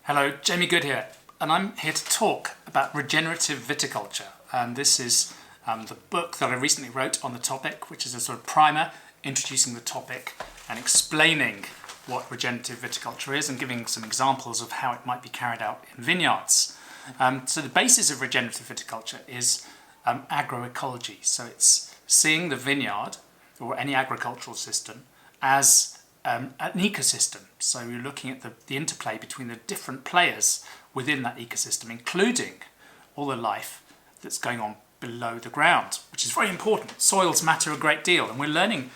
Hello, Jamie Goode here, and I'm here to talk about regenerative viticulture. And this is the book that I recently wrote on the topic, which is a sort of primer introducing the topic and explaining what regenerative viticulture is and giving some examples of how it might be carried out in vineyards. So the basis of regenerative viticulture is agroecology. So it's seeing the vineyard or any agricultural system as an ecosystem. So you're looking at the interplay between the different players within that ecosystem, including all the life that's going on below the ground, which is very important. Soils matter a great deal, and we're learning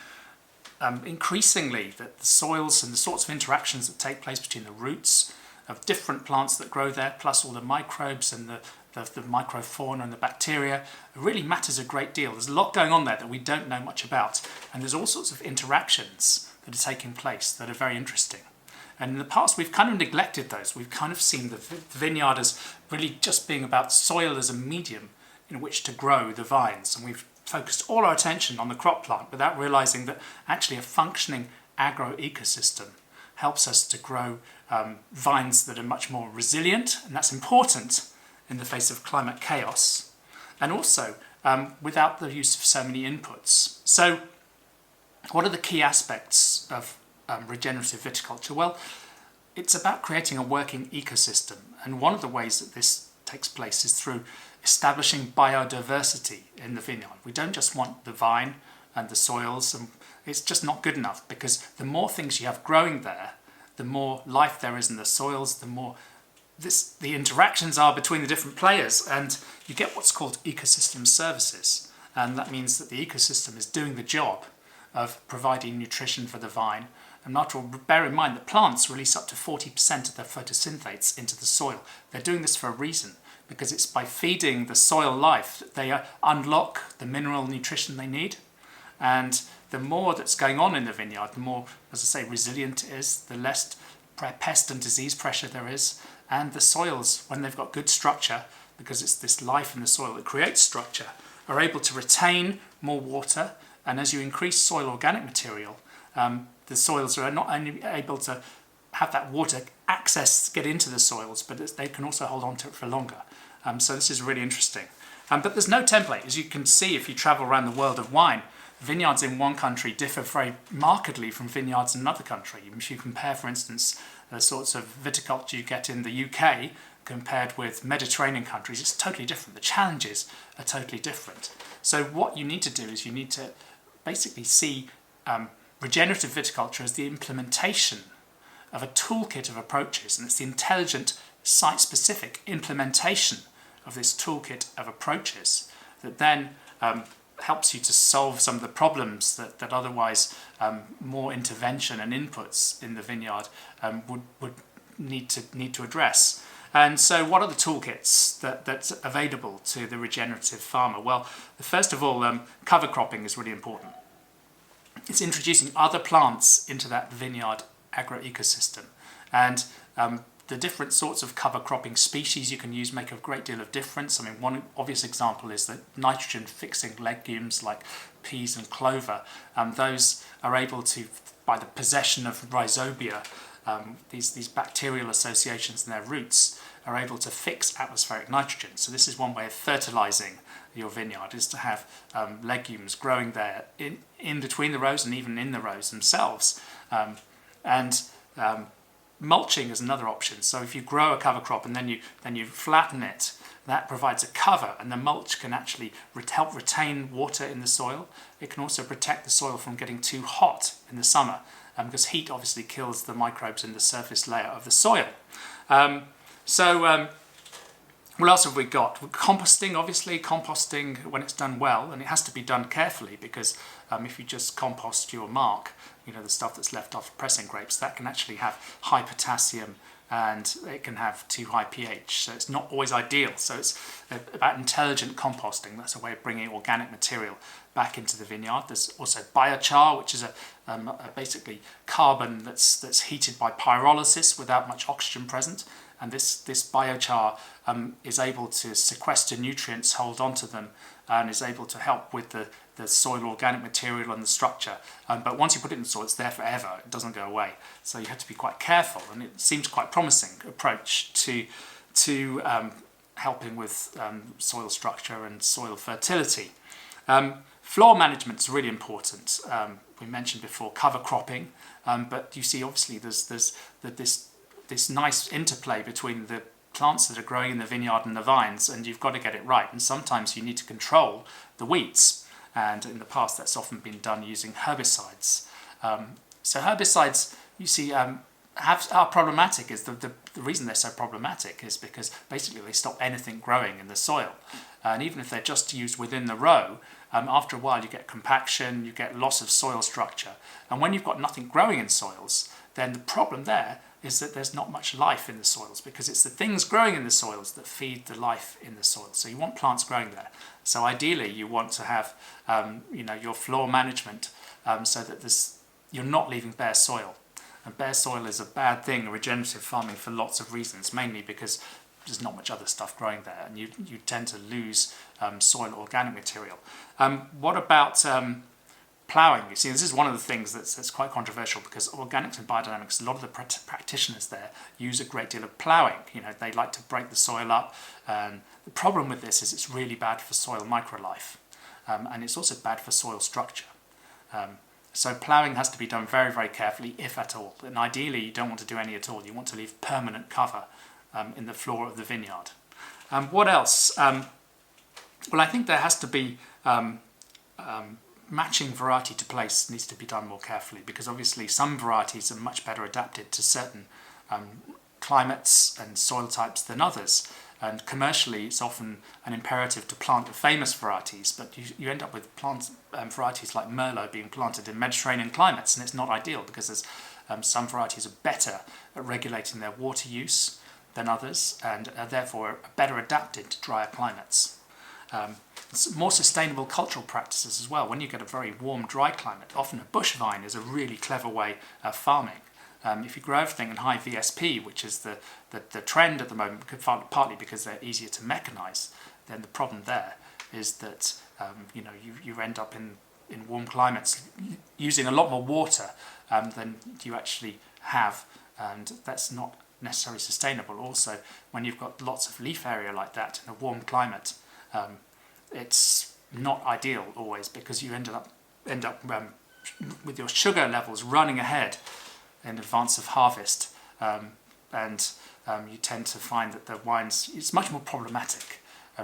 increasingly that the soils and the sorts of interactions that take place between the roots of different plants that grow there, plus all the microbes and the microfauna and the bacteria, really matters a great deal. There's a lot going on there that we don't know much about, and there's all sorts of interactions that are taking place that are very interesting. And in the past we've kind of neglected those. We've kind of seen the vineyard as really just being about soil as a medium in which to grow the vines, and we've focused all our attention on the crop plant without realizing that actually a functioning agro-ecosystem helps us to grow vines that are much more resilient, and that's important in the face of climate chaos, and also without the use of so many inputs. So what are the key aspects of regenerative viticulture? Well, it's about creating a working ecosystem, and one of the ways that this takes place is through establishing biodiversity in the vineyard. We don't just want the vine and the soils, and it's just not good enough, because the more things you have growing there, the more life there is in the soils, the more the interactions are between the different players, and you get what's called ecosystem services. And that means that the ecosystem is doing the job of providing nutrition for the vine. And after all, bear in mind that plants release up to 40% of their photosynthetates into the soil. They're doing this for a reason, because it's by feeding the soil life that they unlock the mineral nutrition they need. And the more that's going on in the vineyard, the more, as I say, resilient it is, the less pest and disease pressure there is. And the soils, when they've got good structure, because it's this life in the soil that creates structure, are able to retain more water. And as you increase soil organic material, the soils are not only able to have that water access, get into the soils, but they can also hold on to it for longer. So this is really interesting. But there's no template. As you can see, if you travel around the world of wine, vineyards in one country differ very markedly from vineyards in another country. If you compare, for instance, the sorts of viticulture you get in the UK compared with Mediterranean countries, it's totally different. The challenges are totally different. So what you need to do is you need to basically see regenerative viticulture as the implementation of a toolkit of approaches, and it's the intelligent, site-specific implementation of this toolkit of approaches that then helps you to solve some of the problems that otherwise more intervention and inputs in the vineyard would need to address. And so what are the toolkits that's available to the regenerative farmer? Well, first of all, cover cropping is really important. It's introducing other plants into that vineyard agro-ecosystem. And the different sorts of cover cropping species you can use make a great deal of difference. I mean, one obvious example is that nitrogen-fixing legumes like peas and clover. Those are able to, by the possession of rhizobia, these bacterial associations in their roots, are able to fix atmospheric nitrogen. So this is one way of fertilizing your vineyard, is to have legumes growing there in between the rows and even in the rows themselves. Mulching is another option. So if you grow a cover crop and then you flatten it, that provides a cover, and the mulch can actually help retain water in the soil. It can also protect the soil from getting too hot in the summer, because heat obviously kills the microbes in the surface layer of the soil. What else have we got? Composting, obviously. Composting, when it's done well, and it has to be done carefully, because if you just compost your marc, the stuff that's left off pressing grapes, that can actually have high potassium and it can have too high pH, so it's not always ideal. So it's about intelligent composting. That's a way of bringing organic material back into the vineyard. There's also biochar, which is basically carbon that's heated by pyrolysis without much oxygen present, and this biochar is able to sequester nutrients, hold onto them, and is able to help with the soil organic material and the structure. But once you put it in the soil, it's there forever. It doesn't go away. So you have to be quite careful, and it seems quite promising approach to helping with soil structure and soil fertility. Floor management is really important. We mentioned before cover cropping, but you see obviously there's this nice interplay between the plants that are growing in the vineyard and the vines, and you've got to get it right. And sometimes you need to control the weeds, and in the past that's often been done using herbicides. So herbicides, you see, are problematic. Is the reason they're so problematic is because basically they stop anything growing in the soil, and even if they're just used within the row, after a while you get compaction, you get loss of soil structure, and when you've got nothing growing in soils, then the problem there is that there's not much life in the soils, because it's the things growing in the soils that feed the life in the soil. So you want plants growing there. So ideally you want to have your floor management so that you're not leaving bare soil. And bare soil is a bad thing in regenerative farming for lots of reasons, mainly because there's not much other stuff growing there, and you tend to lose soil organic material. What about plowing? You see, this is one of the things that's quite controversial, because organics and biodynamics, a lot of the practitioners there use a great deal of plowing. They like to break the soil up. The problem with this is it's really bad for soil microlife, and it's also bad for soil structure. So ploughing has to be done very, very carefully, if at all. And ideally, you don't want to do any at all. You want to leave permanent cover in the floor of the vineyard. What else? Well, I think there has to be matching variety to place needs to be done more carefully, because obviously some varieties are much better adapted to certain climates and soil types than others. And commercially, it's often an imperative to plant famous varieties, but you end up with varieties like Merlot being planted in Mediterranean climates, and it's not ideal, because there's some varieties are better at regulating their water use than others, and are therefore better adapted to drier climates. More sustainable cultural practices as well. When you get a very warm, dry climate, often a bush vine is a really clever way of farming. If you grow everything in high VSP, which is the trend at the moment, partly because they're easier to mechanise, then the problem there is that you end up in warm climates using a lot more water than you actually have, and that's not necessarily sustainable. Also, when you've got lots of leaf area like that in a warm climate, it's not ideal always, because you end up with your sugar levels running ahead in advance of harvest, and you tend to find that the wines, it's much more problematic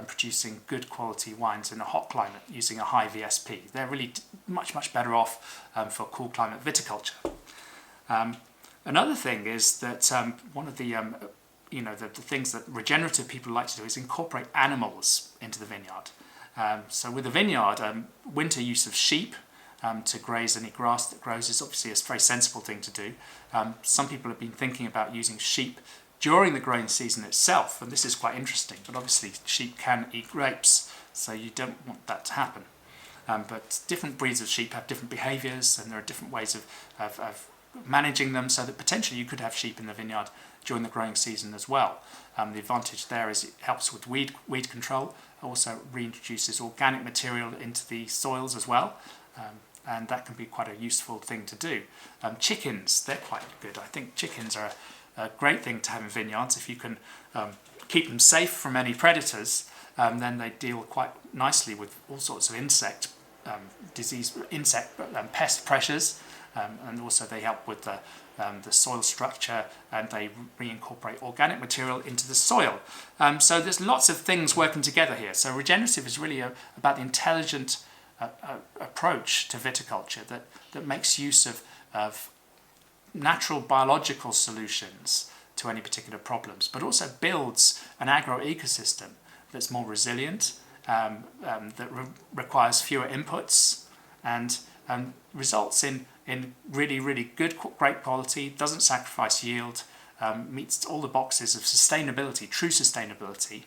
producing good quality wines in a hot climate using a high VSP. They're really much better off for cool climate viticulture. Another thing is that one of the things that regenerative people like to do is incorporate animals into the vineyard. So with the vineyard, winter use of sheep to graze any grass that grows is obviously a very sensible thing to do. Some people have been thinking about using sheep during the growing season itself, and this is quite interesting, but obviously sheep can eat grapes, so you don't want that to happen. But different breeds of sheep have different behaviours, and there are different ways of managing them, so that potentially you could have sheep in the vineyard during the growing season as well. The advantage there is it helps with weed control, also reintroduces organic material into the soils as well, and that can be quite a useful thing to do. Chickens, they're quite good. I think chickens are a great thing to have in vineyards. If you can keep them safe from any predators, then they deal quite nicely with all sorts of insect pest pressures, and also they help with the soil structure, and they reincorporate organic material into the soil. So there's lots of things working together here. So regenerative is really about the intelligent approach to viticulture that makes use of natural biological solutions to any particular problems, but also builds an agroecosystem that's more resilient, that requires fewer inputs, and results in really good, great quality, doesn't sacrifice yield, meets all the boxes of sustainability, true sustainability,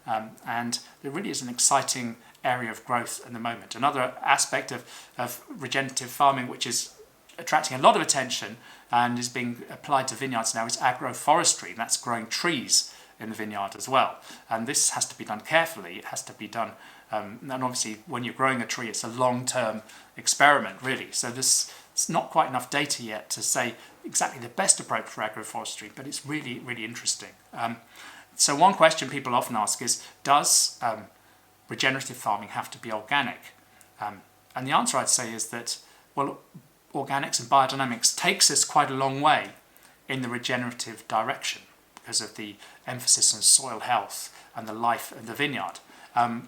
and there really is an exciting area of growth at the moment. Another aspect of regenerative farming, which is attracting a lot of attention and is being applied to vineyards now is agroforestry, and that's growing trees in the vineyard as well. And this has to be done carefully. It has to be done, and obviously when you're growing a tree, it's a long-term experiment, really. So it's not quite enough data yet to say exactly the best approach for agroforestry, but it's really, really interesting. So one question people often ask is, does regenerative farming have to be organic? And the answer I'd say is that, well, organics and biodynamics takes us quite a long way in the regenerative direction because of the emphasis on soil health and the life of the vineyard.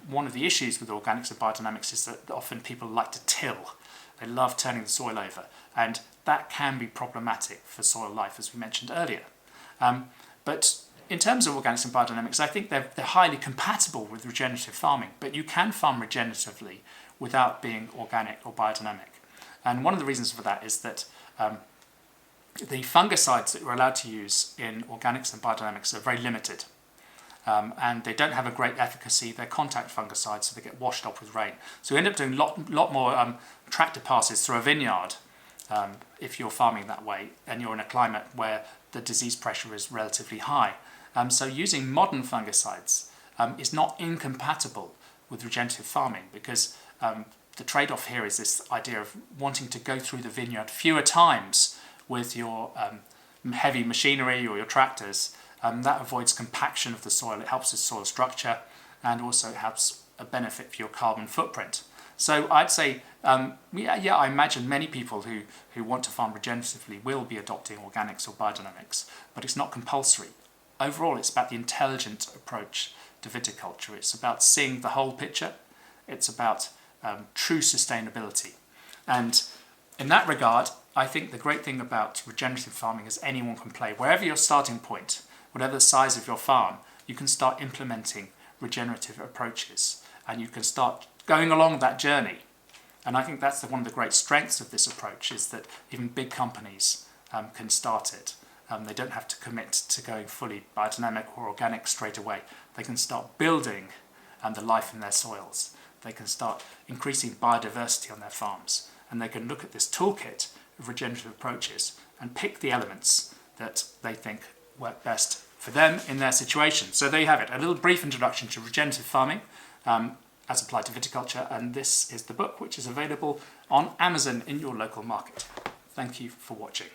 One of the issues with organics and biodynamics is that often people like to till. They love turning the soil over, and that can be problematic for soil life, as we mentioned earlier. But in terms of organics and biodynamics, I think they're highly compatible with regenerative farming, but you can farm regeneratively without being organic or biodynamic. And one of the reasons for that is that the fungicides that you're allowed to use in organics and biodynamics are very limited. And they don't have a great efficacy. They're contact fungicides, so they get washed off with rain. So you end up doing a lot more tractor passes through a vineyard if you're farming that way and you're in a climate where the disease pressure is relatively high. So using modern fungicides is not incompatible with regenerative farming, because the trade-off here is this idea of wanting to go through the vineyard fewer times with your heavy machinery or your tractors. That avoids compaction of the soil, it helps with soil structure, and also it helps a benefit for your carbon footprint. So I'd say, I imagine many people who want to farm regeneratively will be adopting organics or biodynamics, but it's not compulsory. Overall, it's about the intelligent approach to viticulture. It's about seeing the whole picture. It's about true sustainability. And in that regard, I think the great thing about regenerative farming is anyone can play. Wherever your starting point, whatever the size of your farm, you can start implementing regenerative approaches and you can start going along that journey. And I think that's one of the great strengths of this approach, is that even big companies can start it. They don't have to commit to going fully biodynamic or organic straight away. They can start building the life in their soils. They can start increasing biodiversity on their farms. And they can look at this toolkit of regenerative approaches and pick the elements that they think work best for them in their situation. So there you have it, a little brief introduction to regenerative farming as applied to viticulture, and this is the book, which is available on Amazon in your local market. Thank you for watching.